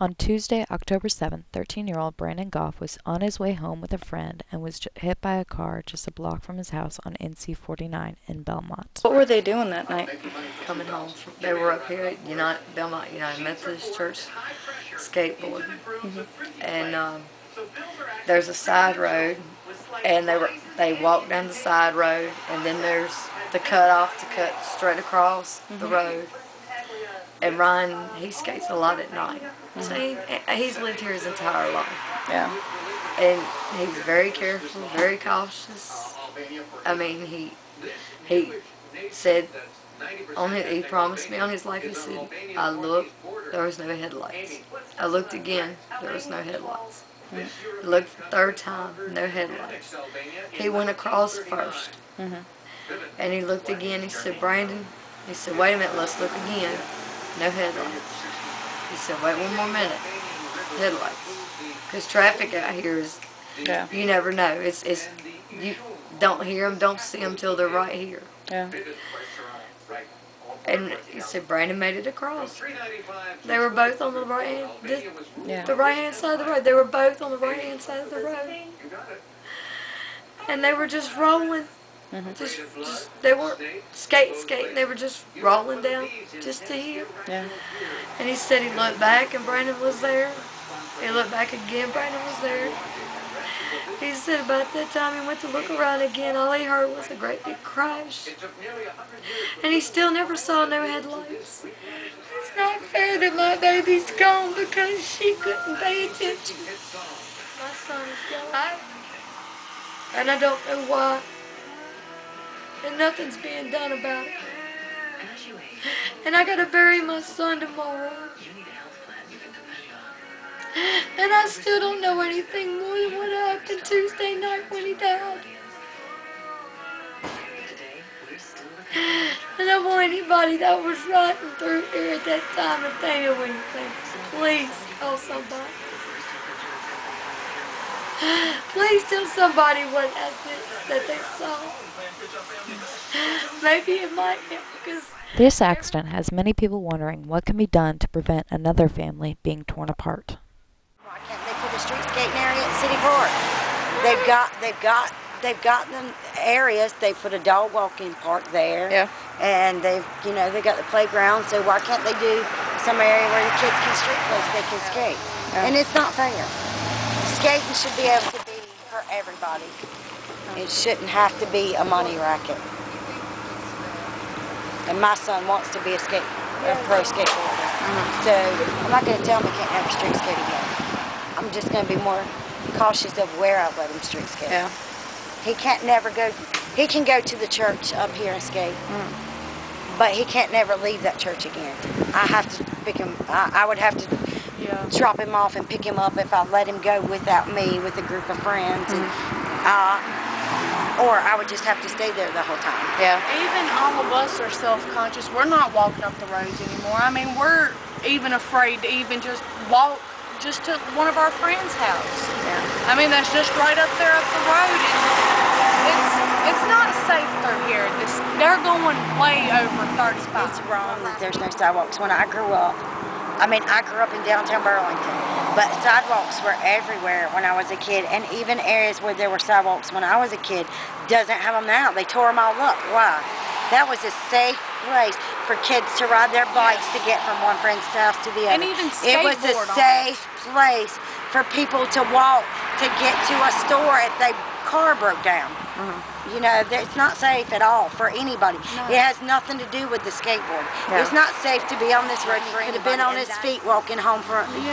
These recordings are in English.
On Tuesday, October 7th, 13-year-old Brandon Gough was on his way home with a friend and was hit by a car just a block from his house on NC 49 in Belmont. What were they doing that night? Coming home. They were up here at Belmont United Methodist Church skateboarding. And there's a side road, and they walked down the side road, and then there's the cutoff to cut straight across the road. And Ryan, he skates a lot at night. So he's lived here his entire life. Yeah. And he's very careful, very cautious. I mean, he said, he promised me on his life, he said, I looked, there was no headlights. I looked again, there was no headlights. I looked the third time, no headlights. He went across first. And he looked again, he said, Brandon, he said, wait a minute, let's look again. No headlights. He said, wait one more minute. Headlights. Because traffic out here is, you never know. It's you don't hear them, don't see them till they're right here. Yeah. And he said, Brandon made it across. They were both on the right hand, the right hand side of the road. They were both on the right hand side of the road. And they were just rolling. They weren't skating, they were just rolling down just to here. Yeah. And he said he looked back and Brandon was there. He looked back again, Brandon was there. He said about that time he went to look around again, all he heard was a great big crash. And he still never saw no headlights. It's not fair that my baby's gone because she couldn't pay attention. My son is gone. And I don't know why. And nothing's being done about it. And I gotta bury my son tomorrow. And I still don't know anything more than what happened Tuesday night when he died. And I want anybody that was riding through here at that time, if they knew anything, please call somebody. Please tell somebody what that they saw. Maybe it might help, because This accident has many people wondering what can be done to prevent another family being torn apart. Why can't they put a street skating area at City Park? They've got them areas. They put a dog walking park there. Yeah. And they got the playground. So why can't they do some area where the kids can street place they can skate? Yeah. And it's not fair. Skating should be able to be for everybody. It shouldn't have to be a money racket. And my son wants to be a pro skateboarder. So I'm not going to tell him he can't never street skate again. I'm just going to be more cautious of where I let him street skate. Yeah. He can go to the church up here and skate, but he can't never leave that church again. I have to pick him, I would have to drop him off and pick him up if I let him go without me with a group of friends. And, or I would just have to stay there the whole time. Yeah. Even all of us are self-conscious. We're not walking up the roads anymore. I mean, we're even afraid to even just walk just to one of our friends' house. Yeah. I mean, that's just right up there up the road. It's not safe through here. They're going way over 35. It's wrong that there's no sidewalks. When I grew up, I grew up in downtown Burlington, but sidewalks were everywhere when I was a kid, and even areas where there were sidewalks when I was a kid doesn't have them now. They tore them all up. Why? That was a safe place for kids to ride their bikes to get from one friend's house to the other. And even it was a safe place for people to walk to get to a store if their car broke down. You know, it's not safe at all for anybody. No. It has nothing to do with the skateboard. Yeah. It's not safe to be on this road. He could have been on his feet walking home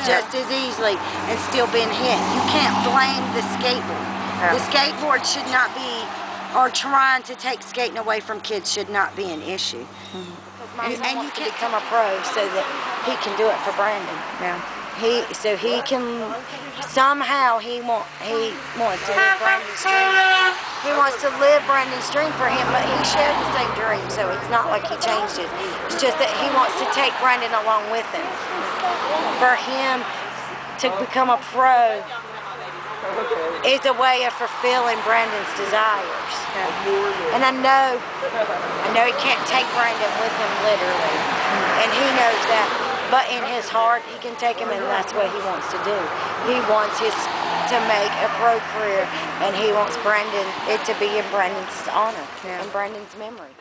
just as easily and still been hit. You can't blame the skateboard. Yeah. The skateboard should not be, or trying to take skating away from kids should not be an issue. And you can't become a pro so that he can do it for Brandon. Yeah. So he can, somehow he wants to live Brandon's dream. He wants to live Brandon's dream for him, but he shared the same dream, so it's not like he changed it. It's just that he wants to take Brandon along with him. For him to become a pro is a way of fulfilling Brandon's desires. And I know he can't take Brandon with him literally, and he knows that. But in his heart, he can take him, and that's what he wants to do. He wants to make a pro career, and he wants it to be in Brandon's honor, in Brandon's memory.